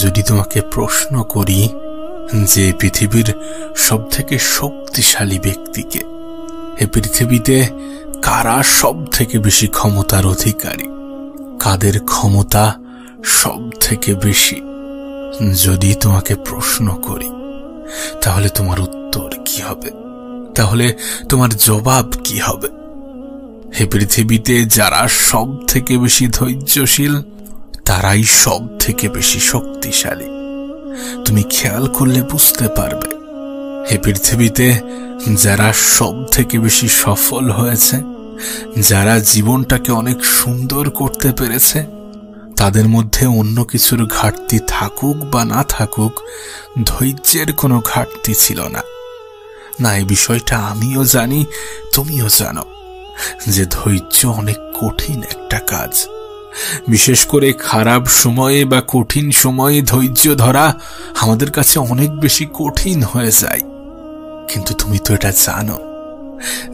যদি তোমাকে প্রশ্ন করি যে পৃথিবীর সবথেকে শক্তিশালী ব্যক্তিকে, এ পৃথিবীতে কারা সবথেকে বেশি ক্ষমতার অধিকারী, কাদের ক্ষমতা সবথেকে বেশি, যদি তোমাকে প্রশ্ন করি, তাহলে তোমার উত্তর কি হবে? তাহলে তোমার জবাব কি হবে? হে পৃথিবীতে যারা সব থেকে বেশি ধৈর্যশীল তারাই সব থেকে বেশি শক্তিশালী। তুমি খেয়াল করলে বুঝতে পারবে। হে পৃথিবীতে যারা সব থেকে বেশি সফল হয়েছে, যারা জীবনটাকে অনেক সুন্দর করতে পেরেছে, তাদের মধ্যে অন্য কিছুর ঘাটতি থাকুক বা না থাকুক, ধৈর্যের কোনো ঘাটতি ছিল না। না, এই বিষয়টা আমিও জানি, তুমিও জানো যে ধৈর্য অনেক কঠিন একটা কাজ। বিশেষ করে খারাপ সময়ে বা কঠিন সময়ে ধৈর্য ধরা আমাদের কাছে অনেক বেশি কঠিন হয়ে যায়। কিন্তু তুমি তো এটা জানো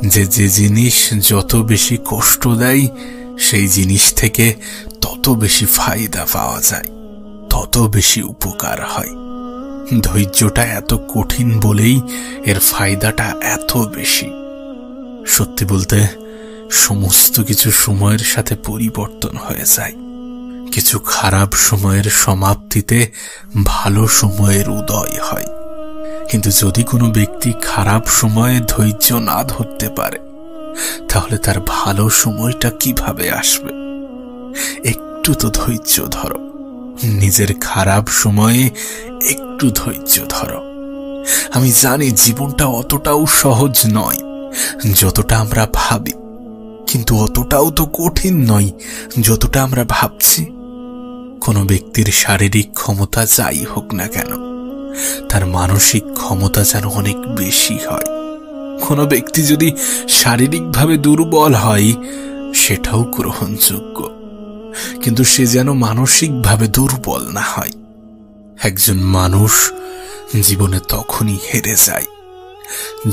যে যে জিনিস যত বেশি কষ্ট দেয় সেই জিনিস থেকে তত বেশি ফায়দা পাওয়া যায়, তত বেশি উপকার হয়। ধৈর্যটা এত কঠিন বলেই এর ফায়দাটা এত বেশি। সত্যি বলতে সমস্ত কিছু সময়ের সাথে পরিবর্তন হয়ে যায়। কিছু খারাপ সময়ের সমাপ্তিতে ভালো সময়ের উদয় হয়। কিন্তু যদি কোনো ব্যক্তি খারাপ সময়ে ধৈর্য না ধরতে পারে, তাহলে তার ভালো সময়টা কিভাবে আসবে? একটু তো ধৈর্য ধরো, নিজের খারাপ সময়ে একটু ধৈর্য ধরো। আমি জানি জীবনটা অতটাও সহজ নয় যতটা আমরা ভাবি, কিন্তু অতটাও তো কঠিন নয় যতটা আমরা ভাবছি। কোনো ব্যক্তির শারীরিক ক্ষমতা যাই হোক না কেন, তার মানসিক ক্ষমতা যেন অনেক বেশি হয়। কোনো ব্যক্তি যদি শারীরিকভাবে দুর্বল হয় সেটাও গ্রহণযোগ্য, কিন্তু সে যেন মানসিকভাবে দুর্বল না হয়। একজন মানুষ জীবনে তখনই হেরে যায়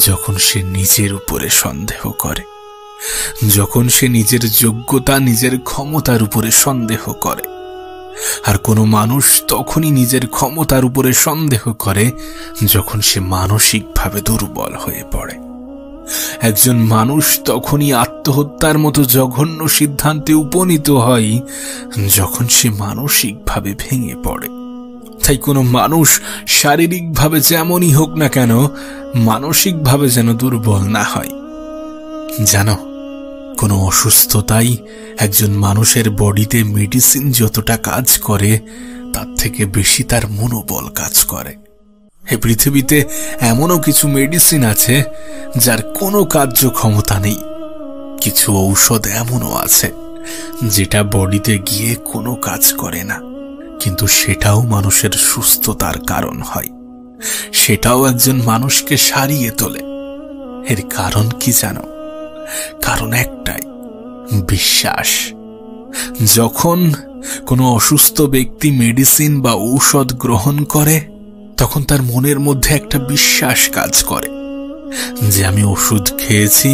যখন সে নিজের উপরে সন্দেহ করে, যখন সে নিজের যোগ্যতা, নিজের ক্ষমতার উপরে সন্দেহ করে। আর কোনো মানুষ তখনই নিজের ক্ষমতার উপরে সন্দেহ করে যখন সে মানসিকভাবে দুর্বল হয়ে পড়ে। একজন মানুষ তখনই আত্মহত্যার মতো জঘন্য সিদ্ধান্তে উপনীত হয় যখন সে মানসিকভাবে ভেঙে পড়ে। তাই কোনো মানুষ শারীরিকভাবে যেমনই হোক না কেন, মানসিকভাবে যেন দুর্বল না হয়। জানো, কোনো অসুস্থতাই একজন মানুষের বডিতে মেডিসিন যতটা কাজ করে তার থেকে বেশি তার মনোবল কাজ করে। এই পৃথিবীতে এমনও কিছু মেডিসিন আছে যার কোনো কার্যক্ষমতা নেই। কিছু ঔষধ এমনও আছে যেটা বডিতে গিয়ে কোনো কাজ করে না, কিন্তু সেটাও মানুষের সুস্থতার কারণ হয়, সেটাও একজন মানুষকে সারিয়ে তোলে। এর কারণ কি জানো? কারণ একটাই, বিশ্বাস। যখন কোনো অসুস্থ ব্যক্তি মেডিসিন বা ঔষধ গ্রহণ করে, তখন তার মনের মধ্যে একটা বিশ্বাস কাজ করে যে আমি ওষুধ খেয়েছি,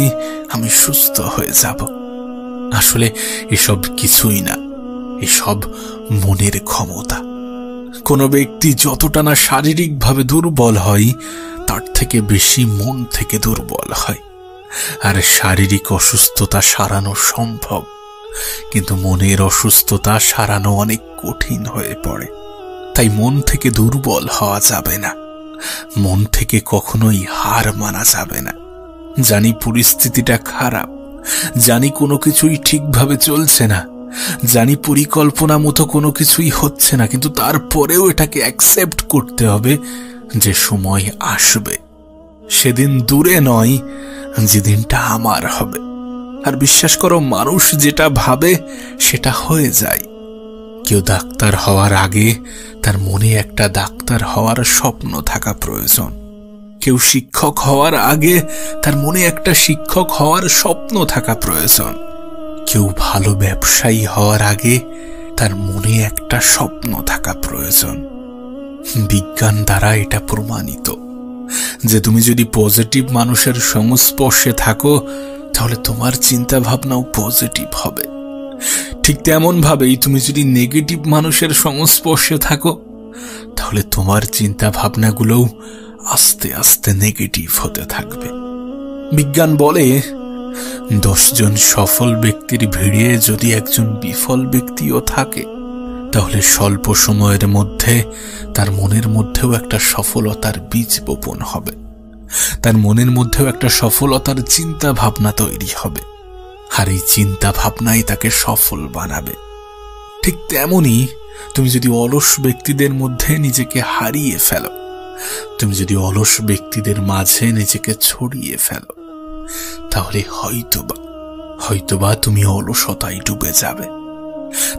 আমি সুস্থ হয়ে যাব। আসলে এসব কিছুই না, এসব মনের ক্ষমতা। কোনো ব্যক্তি যতটা না শারীরিকভাবে দুর্বল হয়, তার থেকে বেশি মন থেকে দুর্বল হয়। আর শারীরিক অসুস্থতা সারানো সম্ভব, কিন্তু মনের অসুস্থতা সারানো অনেক কঠিন হয়ে পড়ে। তাই মন থেকে দুর্বল হওয়া যাবে না, মন থেকে কখনোই হার মানা যাবে না। জানি পরিস্থিতিটা খারাপ, জানি কোনো কিছুই ঠিকভাবে চলছে না, জানি পরিকল্পনা মতো কোনো কিছুই হচ্ছে না, কিন্তু তারপরেও এটাকে অ্যাকসেপ্ট করতে হবে যে সময় আসবে। সেদিন দূরে নয় যেদিনটা আমার হবে। আর বিশ্বাস করো, মানুষ যেটা ভাবে সেটা হয়ে যায়। কেউ ডাক্তার হওয়ার আগে তার মনে একটা ডাক্তার হওয়ার স্বপ্ন থাকা প্রয়োজন। কেউ শিক্ষক হওয়ার আগে তার মনে একটা শিক্ষক হওয়ার স্বপ্ন থাকা প্রয়োজন। কেউ ভালো ব্যবসায়ী হওয়ার আগে তার মনে একটা স্বপ্ন থাকা প্রয়োজন। বিজ্ঞান দ্বারা এটা প্রমাণিত যে তুমি যদি পজিটিভ মানুষের সংস্পর্শে থাকো, তাহলে তোমার চিন্তা ভাবনাও পজিটিভ হবে। ঠিক তেমন ভাবেই তুমি যদি নেগেটিভ মানুষের সংস্পর্শে থাকো, তাহলে তোমার চিন্তা ভাবনাগুলোও আস্তে আস্তে নেগেটিভ হতে থাকবে। বিজ্ঞান বলে 10 জন সফল ব্যক্তির ভিড়ে যদি একজন বিফল ব্যক্তিও থাকে, তাহলে স্বল্প সময়ের মধ্যে তার মনের মধ্যেও একটা সফলতার বীজ বপন হবে, তার মনের মধ্যেও একটা সফলতার চিন্তা ভাবনা তৈরি হবে, আর এই চিন্তা ভাবনাই তাকে সফল বানাবে। ঠিক তেমনি তুমি যদি অলস ব্যক্তিদের মধ্যে নিজেকে হারিয়ে ফেলো, তুমি যদি অলস ব্যক্তিদের মাঝে নিজেকে ছড়িয়ে ফেলো, তাহলে হয়তোবা তুমি অলসতায় ডুবে যাবে।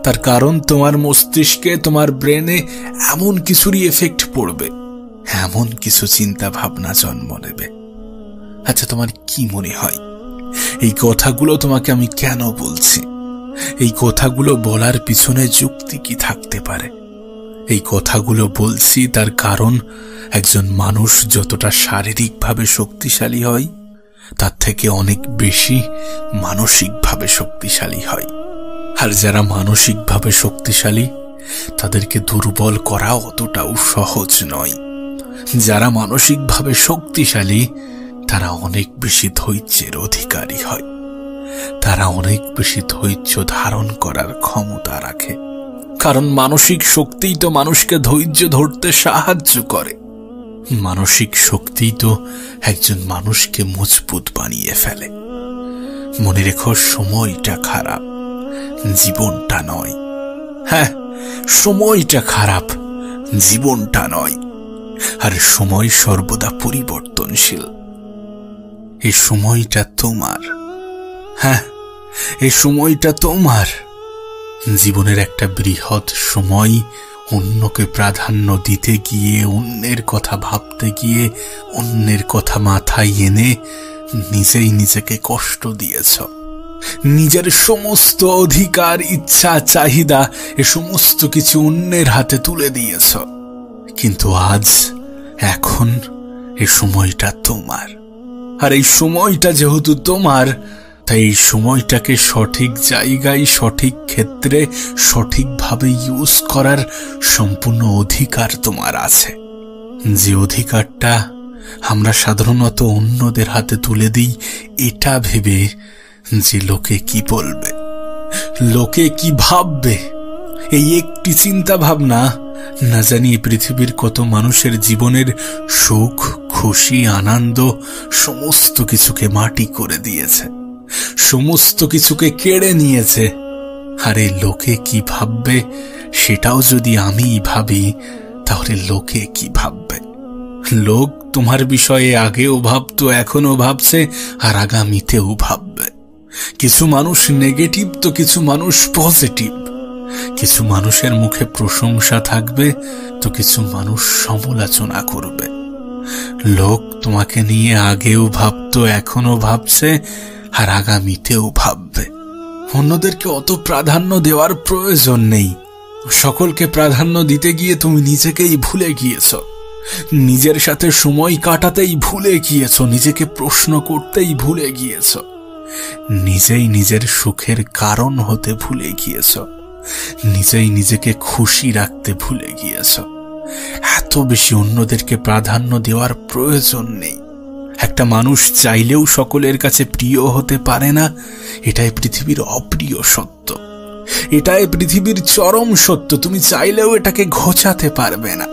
তার কারণ তোমার মস্তিষ্কে, তোমার ব্রেনে এমন কিছুরই এফেক্ট পড়বে, এমন কিছু চিন্তা ভাবনা জন্ম নেবে। আচ্ছা, তোমার কি মনে হয় এই কথাগুলো তোমাকে আমি কেন বলছি? এই কথাগুলো বলার পিছনে যুক্তি কি থাকতে পারে? এই কথাগুলো বলছি তার কারণ একজন মানুষ যতটা শারীরিকভাবে শক্তিশালী হয়, তার থেকে অনেক বেশি মানসিকভাবে শক্তিশালী হয়। আর যারা মানসিকভাবে শক্তিশালী, তাদেরকে দুর্বল করা অতটাও সহজ নয়। যারা মানসিকভাবে শক্তিশালী, তারা অনেক বেশি ধৈর্যের অধিকারী হয়, তারা অনেক বেশি ধৈর্য ধারণ করার ক্ষমতা রাখে। কারণ মানসিক শক্তিই তো মানুষকে ধৈর্য ধরতে সাহায্য করে। মানসিক শক্তিই তো একজন মানুষকে মজবুত বানিয়ে ফেলে। মনে রেখো, সময়টা খারাপ, জীবনটা নয়। হ্যাঁ, সময়টা খারাপ, জীবনটা নয়। আর সময় সর্বদা পরিবর্তনশীল। এই সময়টা তোমার। হ্যাঁ, এই সময়টা তোমার। জীবনের একটা বৃহৎ সময় অন্যকে প্রাধান্য দিতে গিয়ে, অন্যের কথা ভাবতে গিয়ে, অন্যের কথা মাথায় এনে নিজেই নিজেকে কষ্ট দিয়েছ। নিজের সমস্ত অধিকার, ইচ্ছা, চাহিদা এ সমস্ত কিছু অন্যের হাতে তুলে দিয়েছ। কিন্তু এখন এই সময়টা তোমার। আর এই সময়টা যেহেতু তোমার, তাই এই সময়টাকে সঠিক জায়গায়, সঠিক ক্ষেত্রে, সঠিকভাবে ইউজ করার সম্পূর্ণ অধিকার তোমার আছে। যে অধিকারটা আমরা সাধারণত অন্যদের হাতে তুলে দিই এটা ভেবে যে লোকে কি বলবে, লোকে কি ভাববে। এই একটি চিন্তা ভাবনা না জানি পৃথিবীর কত মানুষের জীবনের সুখ, খুশি, আনন্দ সমস্ত কিছুকে মাটি করে দিয়েছে, সমস্ত কিছুকে কেড়ে নিয়েছে। আরে লোকে কি ভাববে সেটাও যদি আমি ভাবি, তাহলে লোকে কি ভাববে? লোক তোমার বিষয়ে আগেও ভাবতো, এখনো ভাবছে, আর আগামীতেও ভাববে। কিছু মানুষ নেগেটিভ তো কিছু মানুষ পজিটিভ। কিছু মানুষের মুখে প্রশংসা থাকবে তো কিছু মানুষ সমালোচনা করবে। লোক তোমাকে নিয়ে আগেও ভাবতো, এখনো ভাবছে, আর আগামীতেও ভাববে। অন্যদেরকে অত প্রাধান্য দেওয়ার প্রয়োজন নেই। সকলকে প্রাধান্য দিতে গিয়ে তুমি নিজেকেই ভুলে গিয়েছ, নিজের সাথে সময় কাটাতেই ভুলে গিয়েছ, নিজেকে প্রশ্ন করতেই ভুলে গিয়েছ, নিজেই নিজের সুখের কারণ হতে ভুলে গিয়েছ, নিজেই নিজেকে খুশি রাখতে ভুলে গিয়েছ। এত বেশি অন্যদেরকে প্রাধান্য দেওয়ার প্রয়োজন নেই। একটা মানুষ চাইলেও সকলের কাছে প্রিয় হতে পারে না, এটাই পৃথিবীর অপ্রিয় সত্য, এটাই পৃথিবীর চরম সত্য। তুমি চাইলেও এটাকে ঘোচাতে পারবে না।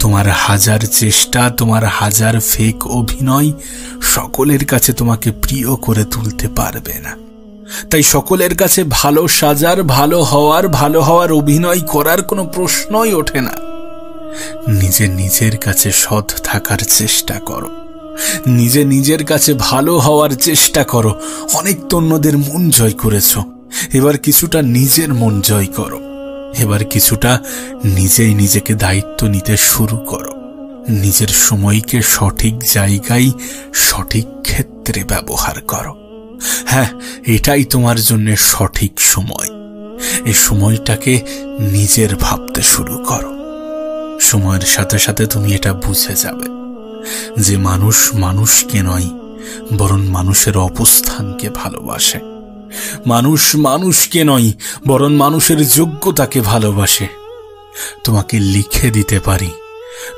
তোমার হাজার চেষ্টা, তোমার হাজার ফেক অভিনয় সকলের কাছে তোমাকে প্রিয় করে তুলতে পারবে না। তাই সকলের কাছে ভালো সাজার, ভালো হওয়ার অভিনয় করার কোনো প্রশ্নই ওঠে না। নিজের কাছে সৎ থাকার চেষ্টা করো, নিজের কাছে ভালো হওয়ার চেষ্টা করো। অনেক তো অন্যদের মন জয় করেছ, এবার কিছুটা নিজের মন জয় করো। এবার কিছুটা নিজেই নিজেকে দায়িত্ব নিতে শুরু করো। নিজের সময়কে সঠিক জায়গায়, সঠিক ক্ষেত্রে ব্যবহার করো। হ্যাঁ, এটাই তোমার জন্য সঠিক সময়। এই সময়টাকে নিজের ভাবতে শুরু করো। সময়ের সাথে সাথে তুমি এটা বুঝে যাবে যে মানুষ মানুষকে নয়, বরং মানুষের অবস্থানকে ভালোবাসে। মানুষ মানুষকে নয়, বরং মানুষের যোগ্যতাকে ভালোবাসে। তোমাকে লিখে দিতে পারি,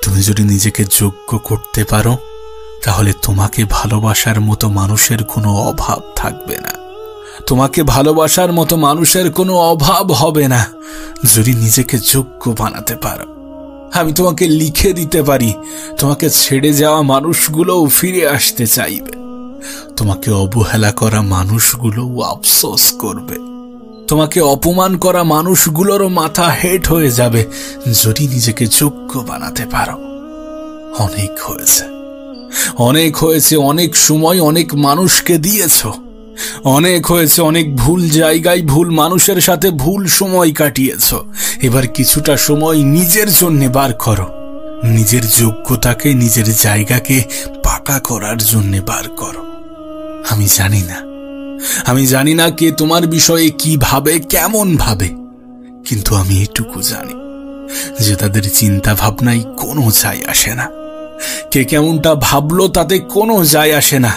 তুমি যদি নিজেকে যোগ্য করতে পারো তাহলে তোমাকে ভালোবাসার মতো মানুষের কোনো অভাব থাকবে না। তোমাকে ভালোবাসার মতো মানুষের কোনো অভাব হবে না যদি নিজেকে যোগ্য বানাতে পারো। আমি তোমাকে লিখে দিতে পারি, তোমাকে ছেড়ে যাওয়া মানুষগুলোও ফিরে আসতে চাইবে। তোমাকে অবহেলা করা মানুষগুলোও আফসোস করবে। তোমাকে অপমান করা মানুষগুলোরও মাথা হেট হয়ে যাবে যদি নিজেকে যোগ্য বানাতে পারো। অনেক হয়েছে, অনেক হয়েছে, অনেক সময় অনেক মানুষকে দিয়েছ। অনেক হয়েছে, অনেক ভুল জায়গায় ভুল মানুষের সাথে ভুল সময় কাটিয়েছ। এবার কিছুটা সময় নিজের জন্য বার করো। নিজের যোগ্যতাকে, নিজের জায়গাকে পাকা করার জন্য বার করো। আমি জানি না কে তোমার বিষয়ে কি ভাবে, কেমন ভাবে, কিন্তু আমি এটুকু জানি যে তাদের চিন্তা ভাবনায় কোনো যায় আসে না। কে কেমনটা ভাবলো তাতে কোনো যায় আসে না,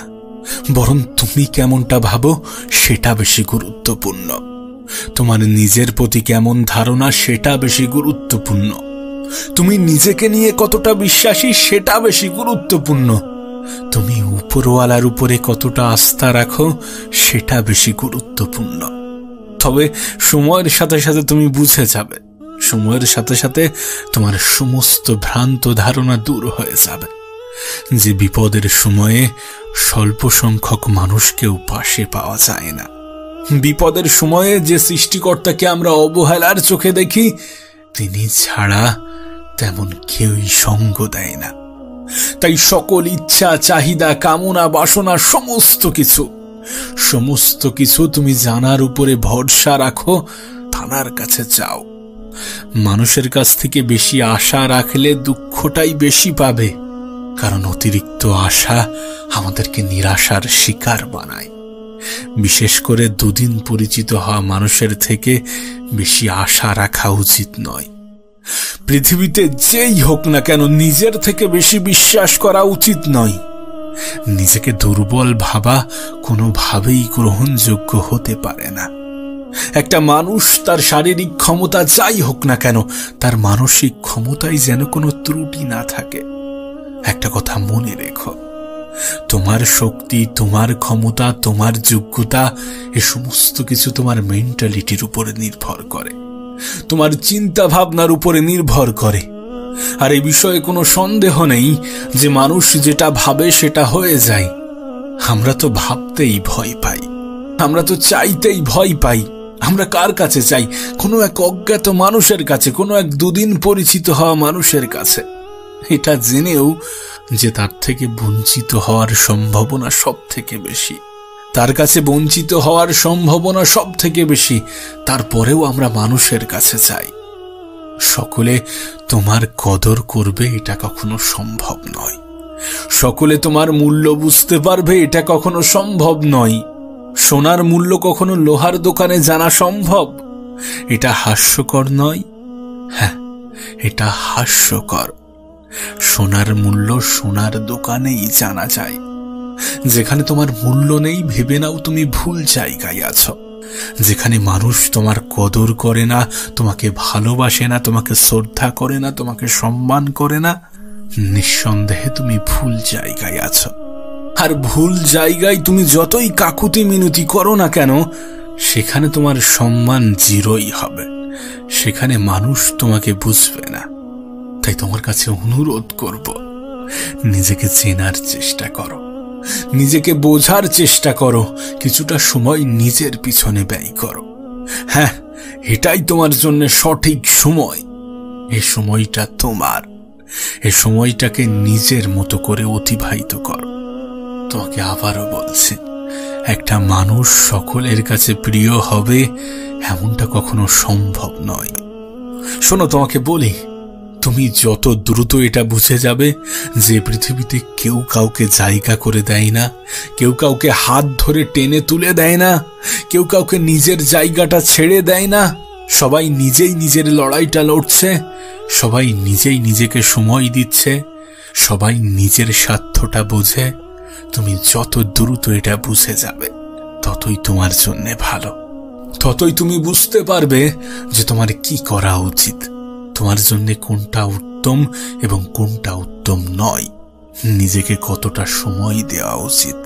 বরং তুমি কেমনটা ভাবো সেটা বেশি গুরুত্বপূর্ণ। তোমার নিজের প্রতি কেমন ধারণা সেটা বেশি গুরুত্বপূর্ণ। তুমি নিজেকে নিয়ে কতটা বিশ্বাসী সেটা বেশি গুরুত্বপূর্ণ। তুমি উপরওয়ালার উপরে কতটা আস্থা রাখো সেটা বেশি গুরুত্বপূর্ণ। তবে সময়ের সাথে সাথে তুমি বুঝে যাবে, সময়ের সাথে সাথে তোমার সমস্ত ভ্রান্ত ধারণা দূর হয়ে যাবে যে বিপদের সময়ে স্বল্প সংখ্যক মানুষকেও পাশে পাওয়া যায় না। বিপদের সময়ে যে সৃষ্টিকর্তাকে আমরা অবহেলার চোখে দেখি, তিনি ছাড়া তেমন কেউই সঙ্গ দেয় না। তাই সকল ইচ্ছা, চাহিদা, কামনা, বাসনা সমস্ত কিছু তুমি জানার উপরে ভরসা রাখো, তানার কাছে চাও। মানুষের কাছ থেকে বেশি আশা রাখলে দুঃখটাই বেশি পাবে, কারণ অতিরিক্ত আশা আমাদেরকে নিরাশার শিকার বানায়। বিশেষ করে দুদিন পরিচিত হওয়া মানুষের থেকে বেশি আশা রাখা উচিত নয়। পৃথিবীতে যেই হোক না কেন নিজের থেকে বেশি বিশ্বাস করা উচিত নয়। নিজেকে দুর্বল ভাবা কোনোভাবেই গ্রহণযোগ্য হতে পারে না। একটা মানুষ তার শারীরিক ক্ষমতা যাই হোক না কেন, তার মানসিক ক্ষমতায় যেন কোনো ত্রুটি না থাকে। একটা কথা মনে রেখো, তোমার শক্তি, তোমার ক্ষমতা, তোমার যোগ্যতা, এ সমস্ত কিছু তোমার মেন্টালিটির উপরে নির্ভর করে, তোমার চিন্তা ভাবনার উপরে নির্ভর করে। আর এই বিষয়ে কোনো সন্দেহ নেই যে মানুষ যেটা ভাবে সেটা হয়ে যায়। আমরা তো ভাবতেই ভয় পাই, আমরা তো চাইতেই ভয় পাই। আমরা কার কাছে চাই? কোনো এক অজ্ঞাত মানুষের কাছে, কোনো এক দুদিন পরিচিত হওয়া মানুষের কাছে, এটা জেনেও যে তার থেকে বঞ্চিত হওয়ার সম্ভাবনা সব থেকে বেশি। তার কাছে বঞ্চিত হওয়ার সম্ভাবনা সব থেকে বেশি, তারপরেও আমরা মানুষের কাছে চাই। সকলে তোমার কদর করবে এটা কখনো সম্ভব নয়। সকলে তোমার মূল্য বুঝতে পারবে এটা কখনো সম্ভব নয়। সোনার মূল্য কখনো লোহার দোকানে জানা সম্ভব? এটা হাস্যকর নয়? হ্যাঁ, এটা হাস্যকর। সোনার মূল্য সোনার দোকানেই জানা যায়। যেখানে তোমার মূল্য নেই ভেবে নাও তুমি ভুল জায়গায় আছো। যেখানে মানুষ তোমার কদর করে না, তোমাকে ভালোবাসে না, তোমাকে শ্রদ্ধা করে না, তোমাকে সম্মান করে না, নিঃসন্দেহে তুমি ভুল জায়গায় আছো। আর ভুল জায়গায় তুমি যতই কাকুতি মিনতি করো না কেন, সেখানে তোমার সম্মান জিরোই হবে। সেখানে মানুষ তোমাকে বুঝবে না। তাই তোমার কাছে অনুরোধ করব, নিজেকে চেনার চেষ্টা করো, নিজেকে বোঝার চেষ্টা করো, কিছুটা সময় নিজের পিছনে ব্যয় করো। হ্যাঁ, এটাই তোমার জন্য সঠিক সময়। এই সময়টা তোমার। এই সময়টাকে নিজের মতো করে অতিবাহিত করো। তোমাকে আবারও বলছি, একটা মানুষ সকলের কাছে প্রিয় হবে এমনটা কখনো সম্ভব নয়। শোনো, তোমাকে বলি, তুমি যত দ্রুত এটা বুঝে যাবে যে পৃথিবীতে কেউ কাউকে জায়গা করে দেয় না, কেউ কাউকে হাত ধরে টেনে তুলে দেয় না, কেউ কাউকে নিজের জায়গাটা ছেড়ে দেয় না, সবাই নিজেই নিজের লড়াইটা লড়ছে, সবাই নিজেই নিজেকে সময় দিচ্ছে, সবাই নিজের স্বার্থটা বোঝে, তুমি যত দ্রুত এটা বুঝে যাবে ততই তোমার জন্য ভালো। ততই তুমি বুঝতে পারবে যে তোমার কি করা উচিত। তোমার জন্য কোনটা উত্তম এবং কোনটা উত্তম নয়, নিজেকে কতটা সময় দেওয়া উচিত।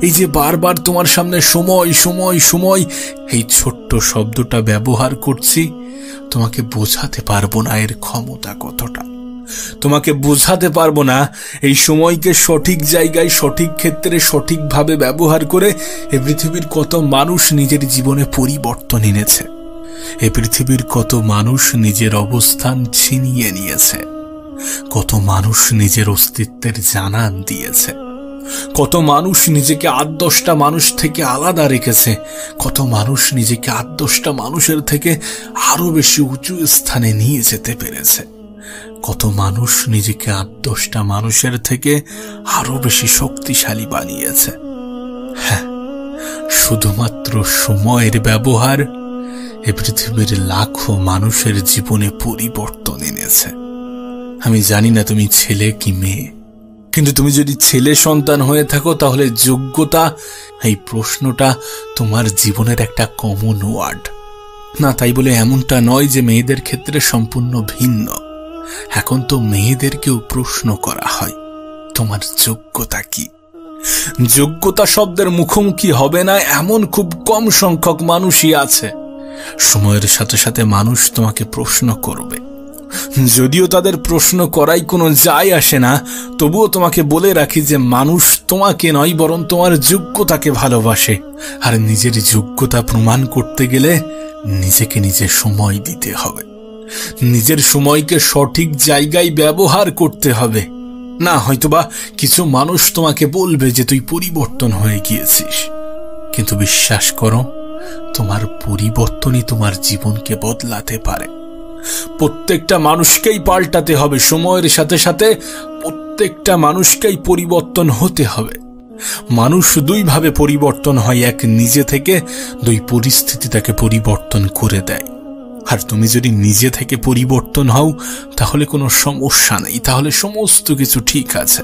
এই যে বারবার তোমার সামনে সময় সময় সময় এই ছোট্ট শব্দটা ব্যবহার করছি, তোমাকে বোঝাতে পারবো না এর ক্ষমতা কতটা। তোমাকে বোঝাতে পারবো না এই সময়কে সঠিক জায়গায় সঠিক ক্ষেত্রে সঠিকভাবে ব্যবহার করে এই পৃথিবীর কত মানুষ নিজের জীবনে পরিবর্তন এনেছে। এই পৃথিবীর কত মানুষ নিজের অবস্থান ছিনিয়ে নিয়েছে, কত মানুষ নিজের অস্তিত্বের জানান দিয়েছে, কত মানুষ নিজেকে 8-10টা মানুষ থেকে আলাদা রেখেছে, কত মানুষ নিজেকে 8-10টা মানুষের থেকে আরো বেশি উঁচু স্থানে নিয়ে যেতে পেরেছে, কত মানুষ নিজেকে 8-10টা মানুষের থেকে আরো বেশি শক্তিশালী বানিয়েছে। হ্যাঁ, শুধুমাত্র সময়ের ব্যবহার এ পৃথিবীর লাখো মানুষের জীবনে পরিবর্তন এনেছে। আমি জানি না তুমি ছেলে কি মেয়ে, কিন্তু তুমি যদি ছেলে সন্তান হয়ে থাকো তাহলে যোগ্যতা এই প্রশ্নটা তোমার জীবনের একটা কমন ওয়ার্ড না। তাই বলে এমনটা নয় যে মেয়েদের ক্ষেত্রে সম্পূর্ণ ভিন্ন। এখন তো মেয়েদেরকেও প্রশ্ন করা হয়, তোমার যোগ্যতা কি? যোগ্যতা শব্দের মুখোমুখি হবে না এমন খুব কম সংখ্যক মানুষই আছে। সময়ের সাথে সাথে মানুষ তোমাকে প্রশ্ন করবে, যদিও তাদের প্রশ্ন করাই কোনো যায় আসে না, তবুও তোমাকে বলে রাখি যে মানুষ তোমাকে নয় বরং তোমার যোগ্যতাকে ভালোবাসে। আর নিজের যোগ্যতা প্রমাণ করতে গেলে নিজেকে নিজে সময় দিতে হবে, নিজের সময়কে সঠিক জায়গায় ব্যবহার করতে হবে। না হয়তোবা কিছু মানুষ তোমাকে বলবে যে তুই পরিবর্তন হয়ে গিয়েছিস, কিন্তু বিশ্বাস করো তোমার পরিবর্তনই তোমার জীবনকে বদলাতে পারে। প্রত্যেকটা মানুষকেই পাল্টাতে হবে, সময়ের সাথে সাথে প্রত্যেকটা মানুষকেই পরিবর্তন হতে হবে। মানুষ দুইভাবে পরিবর্তন হয়, এক নিজে থেকে, দুই পরিস্থিতি তাকে পরিবর্তন করে দেয়। আর তুমি যদি নিজে থেকে পরিবর্তন হও তাহলে কোনো সমস্যা নেই, তাহলে সমস্ত কিছু ঠিক আছে।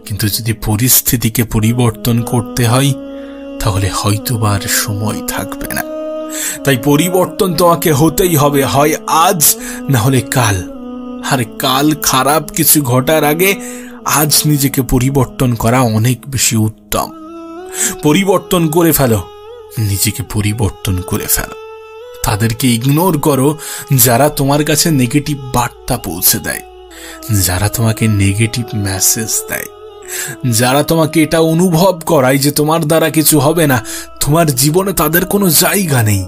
কিন্তু যদি পরিস্থিতিকে পরিবর্তন করতে হয় তাহলে হয়তোবা আর সময় থাকবে না। তাই পরিবর্তন তোমাকে হতেই হবে, হয় আজ না হলে কাল। আর কাল খারাপ কিছু ঘটার আগে আজ নিজেকে পরিবর্তন করা অনেক বেশি উত্তম। পরিবর্তন করে ফেলো, নিজেকে পরিবর্তন করে ফেলো। তাদেরকে ইগনোর করো যারা তোমার কাছে নেগেটিভ বার্তা পৌঁছে দেয়, যারা তোমাকে নেগেটিভ মেসেজ দেয়, যারা তোমাকে এটা অনুভব করায় যে তোমার দ্বারা কিছু হবে না, তোমার জীবনে তাদের কোনো জায়গা নেই।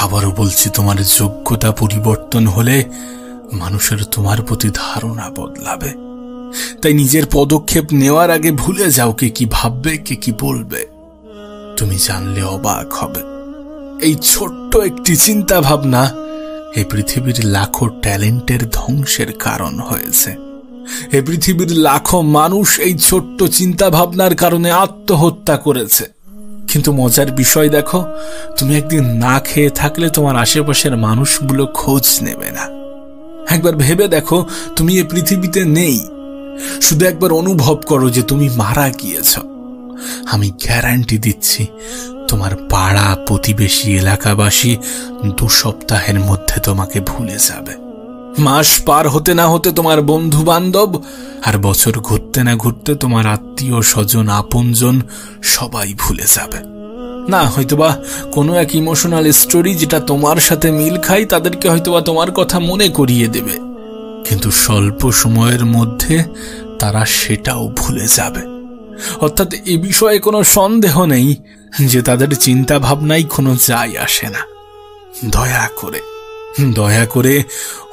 আবারও বলছি, তোমার যোগ্যতা পরিবর্তন হলে মানুষের তোমার প্রতি ধারণা বদলাবে। তাই নিজের পদক্ষেপ নেওয়ার আগে ভুলে যাও কে কি ভাববে, কে কি বলবে। তুমি জানলে অবাক হবে, এই ছোট্ট একটি চিন্তা ভাবনা এই পৃথিবীর লাখো ট্যালেন্টের ধ্বংসের কারণ হয়েছে। এই পৃথিবীর লাখো মানুষ এই ছোট্ট চিন্তা ভাবনার কারণে আত্মহত্যা করেছে। কিন্তু মজার বিষয় দেখো, তুমি একদিন না খেয়ে থাকলে তোমার আশেপাশের মানুষগুলো খোঁজ নেবে না। একবার ভেবে দেখো তুমি এই পৃথিবীতে নেই, শুধু একবার অনুভব করো যে তুমি মারা গিয়েছ। আমি গ্যারান্টি দিচ্ছি তোমার পাড়া প্রতিবেশী এলাকাবাসী 2 সপ্তাহের মধ্যে তোমাকে ভুলে যাবে। মাস পার হতে না হতে তোমার বন্ধু বান্ধব, আর বছর ঘুরতে না ঘুরতে তোমার আত্মীয় স্বজন আপনজন সবাই ভুলে যাবে। না হয়তোবা কোনো এক ইমোশনাল স্টোরি যেটা তোমার সাথে মিল খায় তাদেরকে হয়তোবা তোমার কথা মনে করিয়ে দেবে, কিন্তু স্বল্প সময়ের মধ্যে তারা সেটাও ভুলে যাবে। অর্থাৎ এ বিষয়ে কোনো সন্দেহ নেই যে তাদের চিন্তা ভাবনায় কোনো যায় আসে না। দয়া করে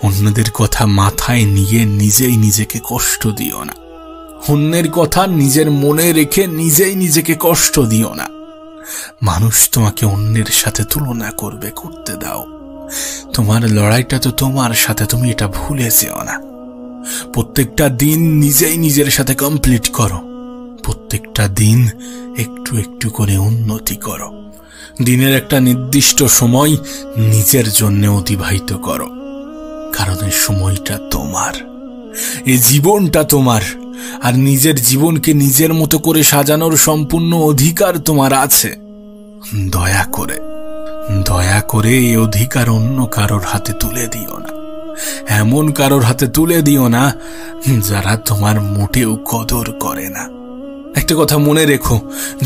অন্যদের কথা মাথায় নিয়ে নিজেই নিজেকে কষ্ট দিও না। অন্যের কথা নিজের মনে রেখে নিজেই নিজেকে কষ্ট দিও না। মানুষ তোমাকে অন্যের সাথে তুলনা করতে দাও। তোমার লড়াইটা তো তোমার সাথে, তুমি এটা ভুলে যেও না। প্রত্যেকটা দিন নিজেই নিজের সাথে কমপ্লিট করো, প্রত্যেকটা দিন একটু একটু করে উন্নতি করো। দিনের একটা নির্দিষ্ট সময় নিজের জন্য অতিবাহিত করো, কারণ এই সময়টা তোমার, এই জীবনটা তোমার। আর নিজের জীবনকে নিজের মতো করে সাজানোর সম্পূর্ণ অধিকার তোমার আছে। দয়া করে এই অধিকার অন্য কারোর হাতে তুলে দিও না। এমন কারোর হাতে তুলে দিও না যারা তোমার মোটেও কদর করে না। একটা কথা মনে রেখো,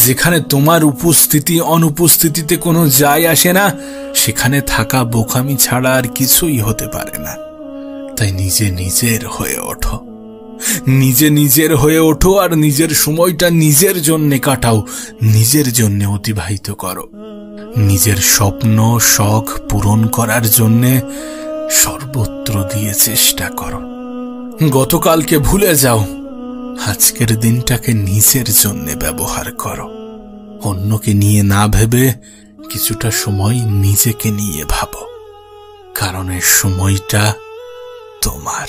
যেখানে তোমার উপস্থিতি অনুপস্থিতিতে কোনো যায় আসে না, সেখানে থাকা বোকামি ছাড়া আর কিছুই হতে পারে না। তাই নিজে নিজের হয়ে ওঠো, নিজে নিজের হয়ে ওঠো, আর নিজের সময়টা নিজের জন্য কাটাও, নিজের জন্য অতিবাহিত করো। নিজের স্বপ্ন শখ পূরণ করার জন্য সর্বত্র দিয়ে চেষ্টা করো। গতকালকে ভুলে যাও, আজকের দিনটাকে নিজের জন্য ব্যবহার করো। অন্যকে নিয়ে না ভেবে কিছুটা সময় নিজেকে নিয়ে ভাবো, কারণ এই সময়টা তোমার।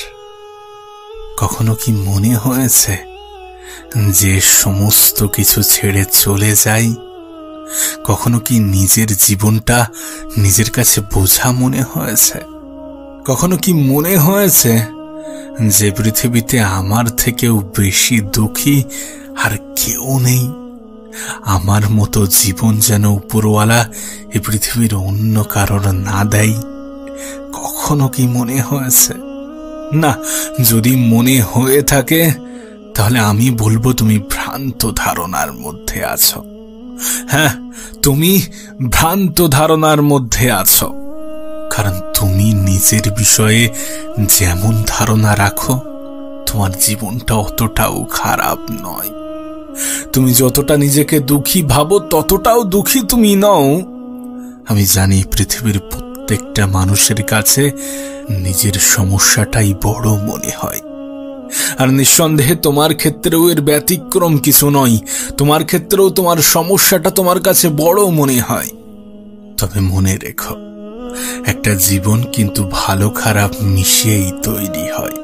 কখনো কি মনে হয়েছে যে সমস্ত কিছু ছেড়ে চলে যাই? কখনো কি নিজের জীবনটা নিজের কাছে বোঝা মনে হয়েছে? কখনো কি মনে হয়েছে যে পৃথিবীতে আমার থেকেও বেশি দুঃখী আর কেউ নেই? আমার মতো জীবন যেন উপরওয়ালা এই পৃথিবীর অন্য কারোর না দেয়। কখনো কি মনে হয়েছে? না, যদি মনে হয়ে থাকে তাহলে আমি বলবো তুমি ভ্রান্ত ধারণার মধ্যে আছো। হ্যাঁ, তুমি ভ্রান্ত ধারণার মধ্যে আছো, কারণ তুমি নিজের বিষয়ে যেমন ধারণা রাখো তোমার জীবনটা অতটাও খারাপ নয়। তুমি যতটা নিজেকে দুঃখী ভাবো ততটাও দুঃখী তুমি নও। আমি জানি পৃথিবীর প্রত্যেকটা মানুষের কাছে নিজের সমস্যাটাই বড় মনে হয়, আর নিঃসন্দেহে তোমার ক্ষেত্রেও এর ব্যতিক্রম কিছু নয়। তোমার ক্ষেত্রেও তোমার সমস্যাটা তোমার কাছে বড় মনে হয়। তবে মনে রেখো, একটা জীবন কিন্তু ভালো খারাপ মিশিয়েই তৈরি হয়।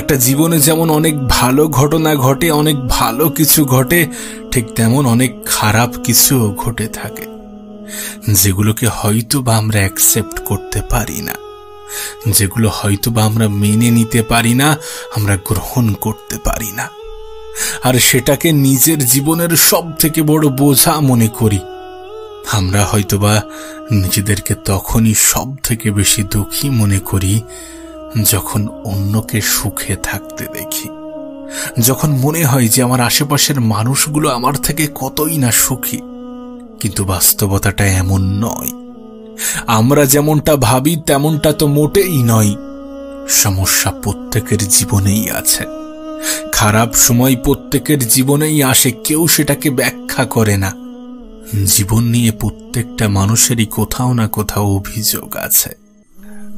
একটা জীবনে যেমন অনেক ভালো ঘটনা ঘটে, অনেক ভালো কিছু ঘটে, ঠিক তেমন অনেক খারাপ কিছুও ঘটে থাকে, যেগুলোকে হয়তো বা আমরা অ্যাকসেপ্ট করতে পারি না, যেগুলো হয়তো বা আমরা মেনে নিতে পারি না, আমরা গ্রহণ করতে পারি না, আর সেটাকে নিজের জীবনের সব থেকে বড় বোঝা মনে করি। আমরা হয়তোবা নিজেদেরকে তখনই সব থেকে বেশি দুঃখী মনে করি যখন অন্যকে সুখে থাকতে দেখি, যখন মনে হয় যে আমার আশেপাশের মানুষগুলো আমার থেকে কতই না সুখী। কিন্তু বাস্তবতাটা এমন নয়। আমরা যেমনটা ভাবি তেমনটা তো মোটেই নয়। সমস্যা প্রত্যেকের জীবনেই আছে, খারাপ সময় প্রত্যেকের জীবনেই আসে, কেউ সেটাকে ব্যাখ্যা করে না। জীবন নিয়ে প্রত্যেকটা মানুষেরই কোথাও না কোথাও অভিযোগ আছে।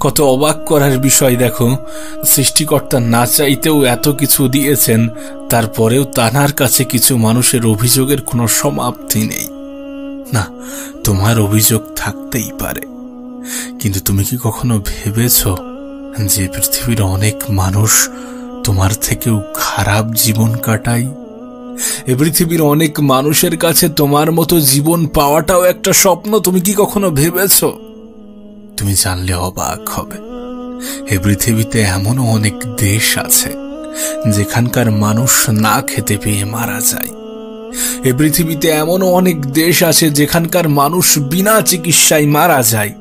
কত অবাক করার বিষয় দেখো, সৃষ্টিকর্তা না চাইতেও এত কিছু দিয়েছেন, তারপরেও তানার কাছে কিছু মানুষের অভিযোগের কোনো সমাপ্তি নেই। না, তোমার অভিযোগ থাকতেই পারে, কিন্তু তুমি কি কখনো ভেবেছ যে পৃথিবীর অনেক মানুষ তোমার থেকেও খারাপ জীবন কাটায়? এ পৃথিবীর অনেক মানুষের কাছে তোমার মতো জীবন পাওয়াটাও একটা স্বপ্ন। তুমি কি কখনো ভেবেছ? তুমি জানলে অবাক হবে, এ পৃথিবীতে এমনও অনেক দেশ আছে যেখানকার মানুষ না খেতে পেয়ে মারা যায়। এ পৃথিবীতে এমনও অনেক দেশ আছে যেখানকার মানুষ বিনা চিকিৎসায় মারা যায়।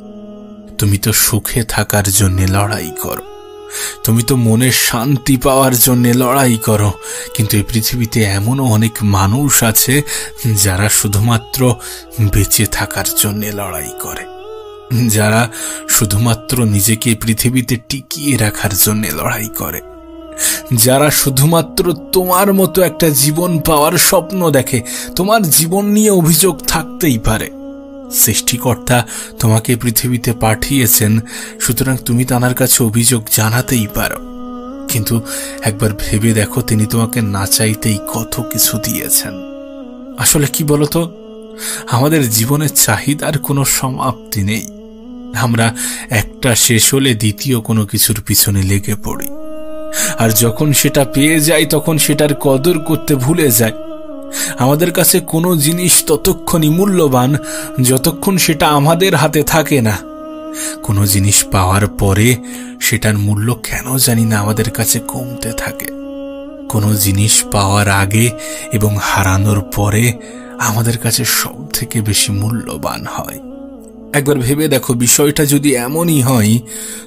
তুমি তো সুখে থাকার জন্য লড়াই করো, তুমি তো মনের শান্তি পাওয়ার জন্য লড়াই করো, কিন্তু এই পৃথিবীতে এমনও অনেক মানুষ আছে যারা শুধুমাত্র বেঁচে থাকার জন্য লড়াই করে, যারা শুধুমাত্র নিজেকে পৃথিবীতে টিকিয়ে রাখার জন্য লড়াই করে, যারা শুধুমাত্র তোমার মতো একটা জীবন পাওয়ার স্বপ্ন দেখে। তোমার জীবন নিয়ে অভিযোগ থাকতেই পারে, সৃষ্টিকর্তা তোমাকে পৃথিবীতে পাঠিয়েছেন, সুতরাং তুমি তাঁর কাছে অভিযোগ জানাতেই পারো। কিন্তু একবার ভেবে দেখো, তিনি তোমাকে না চাইতেই কত কিছু দিয়েছেন। আসলে কি বলতো, আমাদের জীবনের চাহিদার কোনো সমাপ্তি নেই। আমরা একটা শেষ হলে দ্বিতীয় কোনো কিছুর পিছনে লেগে পড়ি, আর যখন সেটা পেয়ে যাই তখন সেটার কদর করতে ভুলে যাই। আমাদের কাছে কোনো জিনিস ততক্ষণই মূল্যবান যতক্ষণ সেটা আমাদের হাতে থাকে না। কোনো জিনিস পাওয়ার পরে সেটার মূল্য কেন জানি না আমাদের কাছে কমতে থাকে। কোনো জিনিস পাওয়ার আগে এবং হারানোর পরে আমাদের কাছে সব থেকে বেশি মূল্যবান হয়। একবার ভেবে দেখো, বিষয়টা যদি এমনই হয়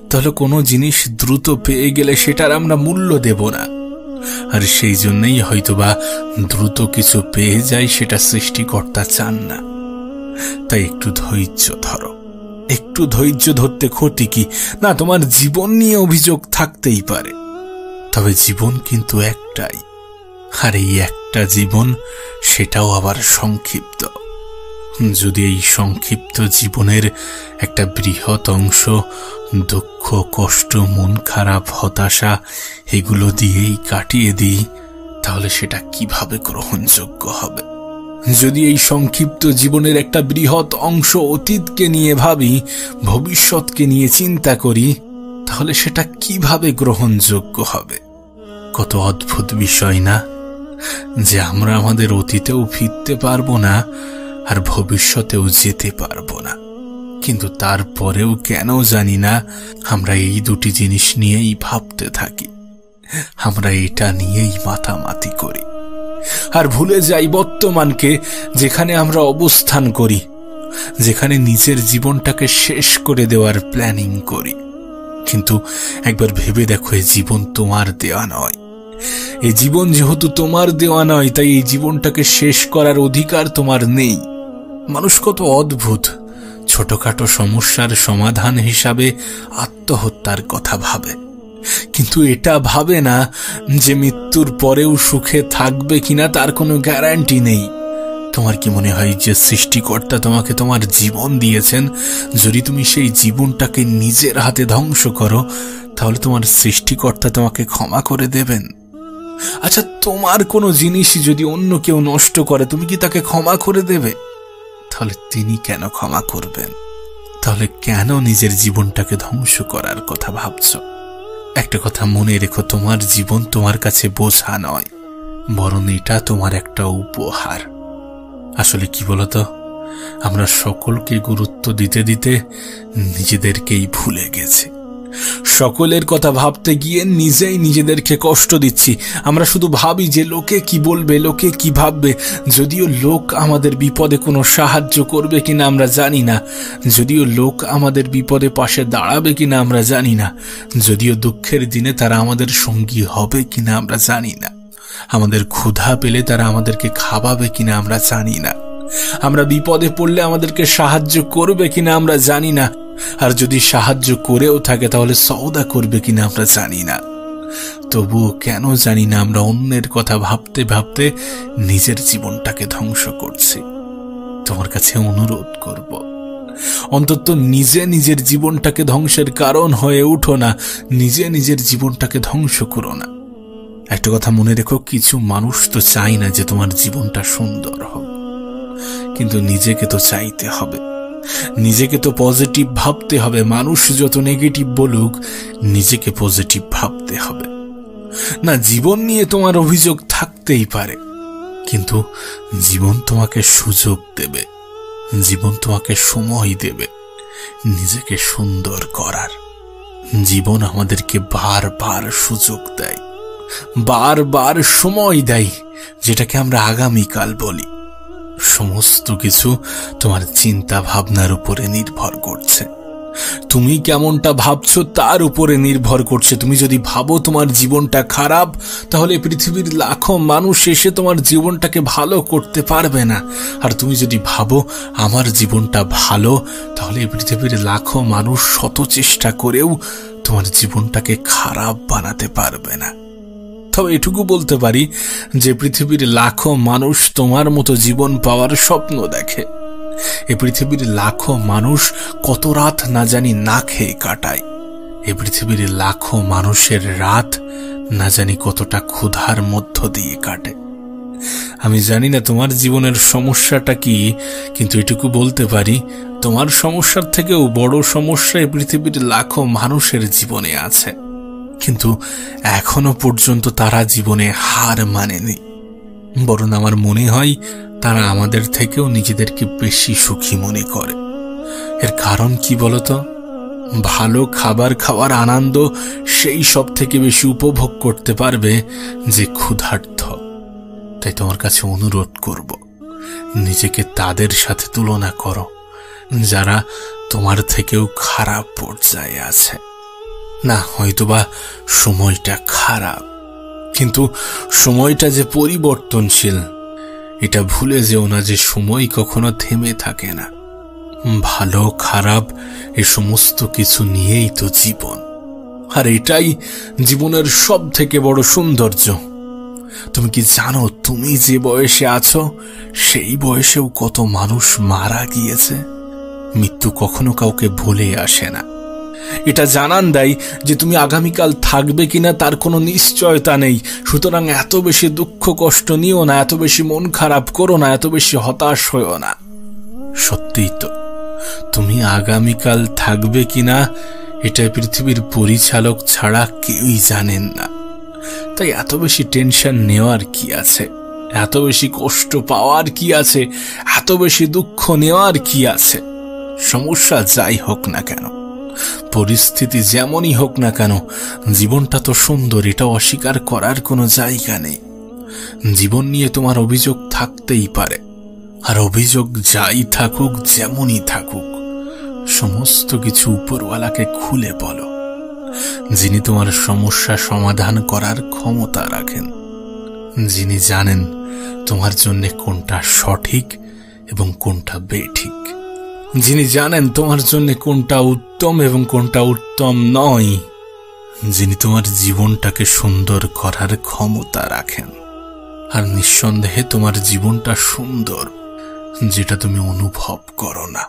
তাহলে কোনো জিনিস দ্রুত পেয়ে গেলে সেটার আমরা মূল্য দেব না, আর সেই জন্যই হয়তোবা দ্রুত কিছু পেয়ে যায় সেটা সৃষ্টিকর্তা চান না। তাই একটু ধৈর্য ধরো। একটু ধৈর্য ধরতে ক্ষতি কি? না, তোমার জীবন নিয়ে অভিযোগ থাকতেই পারে, তবে জীবন কিন্তু একটাই, আর এই একটা জীবন, সেটাও আবার সংক্ষিপ্ত। যদি এই সংক্ষিপ্ত জীবনের একটা বৃহৎ অংশ দুঃখ, কষ্ট, মন খারাপ, হতাশা এগুলো দিয়েই কাটিয়ে দিই, তাহলে সেটা কিভাবে গ্রহণযোগ্য হবে? যদি এই সংক্ষিপ্ত জীবনের একটা বৃহৎ অংশ অতীতকে নিয়ে ভাবি, ভবিষ্যৎকে নিয়ে চিন্তা করি, তাহলে সেটা কিভাবে গ্রহণযোগ্য হবে? কত অদ্ভুত বিষয় না, যে আমরা আমাদের অতীতেও ফিরতে পারবো না আর ভবিষ্যতেও যেতে পারবো না, কিন্তু তারপরেও কেন জানি না আমরা এই দুটি জিনিস নিয়েই ভাবতে থাকি, আমরা এটা নিয়েই মাতামাতি করি, আর ভুলে যাই বর্তমানকে, যেখানে আমরা অবস্থান করি, যেখানে নিজের জীবনটাকে শেষ করে দেওয়ার প্ল্যানিং করি। কিন্তু একবার ভেবে দেখো, এই জীবন তোমার দেওয়া নয়। এই জীবন যেহেতু তোমার দেওয়া নয়, তাই এই জীবনটাকে শেষ করার অধিকার তোমার নেই। মানুষ কত অদ্ভুত, ছোটখাটো সমস্যার সমাধান হিসাবে আত্মহত্যার কথা ভাবে, কিন্তু এটা ভাবে না যে মৃত্যুর পরেও সুখে থাকবে কিনা তার কোনো গ্যারান্টি নেই। তোমার কি মনে হয় যে সৃষ্টিকর্তা তোমাকে তোমার জীবন দিয়েছেন, যদি তুমি সেই জীবনটাকে নিজের হাতে ধ্বংস করো, তাহলে তোমার সৃষ্টিকর্তা তোমাকে ক্ষমা করে দেবেন? আচ্ছা, তোমার কোনো জিনিস যদি অন্য কেউ নষ্ট করে, তুমি কি তাকে ক্ষমা করে দেবে? তাহলে তিনি কেন ক্ষমা করবেন? তাহলে কেন নিজের জীবনটাকে ধ্বংস করার কথা ভাবছ? একটা কথা মনে রেখো, তোমার জীবন তোমার কাছে বোঝা নয়, বরং এটা তোমার একটা উপহার। আসলে কি বলতো, আমরা সকলকে গুরুত্ব দিতে দিতে নিজেদেরকেই ভুলে গেছি। সকলের কথা ভাবতে গিয়ে নিজেই নিজেদেরকে কষ্ট দিচ্ছি। আমরা শুধু ভাবি যে লোকে কি বলবে, লোকে কি ভাববে, যদিও লোক আমাদের বিপদে কোনো সাহায্য করবে কিনা আমরা জানি না, যদিও লোক আমাদের বিপদে পাশে দাঁড়াবে কিনা আমরা জানি না, যদিও দুঃখের দিনে তারা আমাদের সঙ্গী হবে কিনা আমরা জানি না, আমাদের ক্ষুধা পেলে তারা আমাদেরকে খাওয়াবে কিনা আমরা জানি না, আমরা বিপদে পড়লে আমাদেরকে সাহায্য করবে কিনা আমরা জানি না, আর যদি সাহায্য করেও থাকে তাহলে সওদা করবে কিনা আমরা জানি না। তবুও কেন জানি না আমরা অন্যের কথা ভাবতে ভাবতে নিজের জীবনটাকে ধ্বংস করছি। তোমার কাছে অনুরোধ করব, অন্তত নিজে নিজের জীবনটাকে ধ্বংসের কারণ হয়ে উঠো না, নিজে নিজের জীবনটাকে ধ্বংস করো না। একটা কথা মনে রেখো, কিছু মানুষ তো চাই না যে তোমার জীবনটা সুন্দর হোক, কিন্তু নিজেকে তো চাইতে হবে, নিজেকে তো পজিটিভ ভাবতে হবে। মানুষ যত নেগেটিভ বলুক, নিজেকে পজিটিভ ভাবতে হবে। না, জীবন নিয়ে তোমার অভিযোগ থাকতেই পারে, কিন্তু জীবন তোমাকে সুযোগ দেবে, জীবন তোমাকে সময় দেবে নিজেকে সুন্দর করার। জীবন আমাদেরকে বারবার সুযোগ দেয়, বারবার সময় দেয়, যেটাকে আমরা আগামীকাল বলি। সমস্ত কিছু তোমার চিন্তা ভাবনার উপরে নির্ভর করছে। তুমি কেমনটা ভাবছো তার উপরে নির্ভর করছে। তুমি যদি ভাবো তোমার জীবনটা খারাপ, তাহলে পৃথিবীর লাখো মানুষ এসে তোমার জীবনটাকে ভালো করতে পারবে না। আর তুমি যদি ভাবো আমার জীবনটা ভালো, তাহলে পৃথিবীর লাখো মানুষ শত চেষ্টা করেও তোমার জীবনটাকে খারাপ বানাতে পারবে না। তবে এটুকু বলতে পারি যে পৃথিবীর লাখো মানুষ তোমার মতো জীবন পাওয়ার স্বপ্ন দেখে। এ পৃথিবীর লাখো মানুষ কত রাত না জানি না খেয়ে কাটায়। এ পৃথিবীর লাখো মানুষের রাত না জানি কতটা ক্ষুধার মধ্য দিয়ে কাটে। আমি জানি না তোমার জীবনের সমস্যাটা কি, কিন্তু এটুকু বলতে পারি তোমার সমস্যার থেকেও বড় সমস্যা এ পৃথিবীর লাখো মানুষের জীবনে আছে, কিন্তু এখনো পর্যন্ত তারা জীবনে হার মানেনি। বরং আমার মনে হয় তারা আমাদের থেকেও নিজেদেরকে বেশি সুখী মনে করে। এর কারণ কি বলতো? ভালো খাবার খাওয়ার আনন্দ সেই সব থেকে বেশি উপভোগ করতে পারবে যে ক্ষুধার্ত। তাই তোমার কাছে অনুরোধ করব, নিজেকে তাদের সাথে তুলনা করো যারা তোমার থেকেও খারাপ পর্যায়ে আছে। না, হয়তোবা সময়টা খারাপ, কিন্তু সময়টা যে পরিবর্তনশীল এটা ভুলে যেও না যে সময় কখনো থেমে থাকে না। ভালো খারাপ এ সমস্ত কিছু নিয়েই তো জীবন, আর এটাই জীবনের সব থেকে বড় সৌন্দর্য। তুমি কি জানো তুমি যে বয়সে আছো সেই বয়সেও কত মানুষ মারা গিয়েছে? মৃত্যু কখনো কাউকে ভুলে আসে না। এটা জানান দেয় যে তুমি আগামীকাল থাকবে কিনা তার কোনো নিশ্চয়তা নেই। সুতরাং এত বেশি দুঃখ কষ্ট নিও না, এত বেশি মন খারাপ করো না, এত বেশি হতাশ হইও না। সত্যিই তো, তুমি আগামীকাল থাকবে কিনা এটা পৃথিবীর পরিচালক ছাড়া কেউই জানেন না। তাই এত বেশি টেনশন নেওয়ার কি আছে, এত বেশি কষ্ট পাওয়ার কি আছে, এত বেশি দুঃখ নেওয়ার কি আছে? সমস্যা যাই হোক না কেন, পরিস্থিতি যেমনই হোক না কেন, জীবনটা তো সুন্দর, এটা অস্বীকার করার কোনো জায়গা নেই। জীবন নিয়ে তোমার অভিযোগ থাকতেই পারে, আর অভিযোগ যাই থাকুক, যেমনই থাকুক, সমস্ত কিছু উপরওয়ালাকে খুলে বলো, যিনি তোমার সমস্যা সমাধান করার ক্ষমতা রাখেন, যিনি জানেন তোমার জন্য কোনটা সঠিক এবং কোনটা বেঠিক, যিনি জানেন তোমার জন্য কোনটা উত্তম এবং কোনটা উত্তম নয়, যিনি তোমার জীবনটাকে সুন্দর করার ক্ষমতা রাখেন। আর নিঃসন্দেহে তোমার জীবনটা সুন্দর যেটা তুমি অনুভব করো না।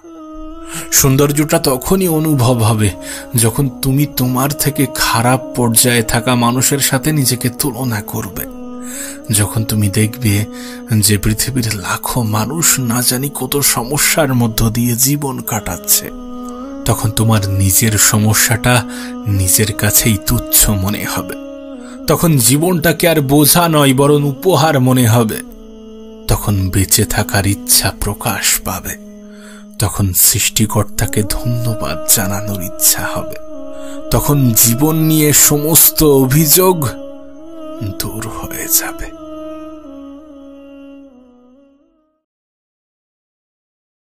সৌন্দর্যটা তখনই অনুভব হবে যখন তুমি তোমার থেকে খারাপ পর্যায়ে থাকা মানুষের সাথে নিজেকে তুলনা করবে, যখন তুমি দেখবে যে পৃথিবীর লাখো মানুষ না জানি কত সমস্যার মধ্য দিয়ে জীবন কাটাচ্ছে, তখন তোমার নিজের সমস্যাটা নিজের কাছেই তুচ্ছ মনে হবে। তখন জীবনটাকে আর বোঝা নয় বরং উপহার মনে হবে। তখন বেঁচে থাকার ইচ্ছা প্রকাশ পাবে। তখন সৃষ্টিকর্তাকে ধন্যবাদ জানানোর ইচ্ছা হবে। তখন জীবন নিয়ে সমস্ত অভিযোগ দূর হয়ে যাবে।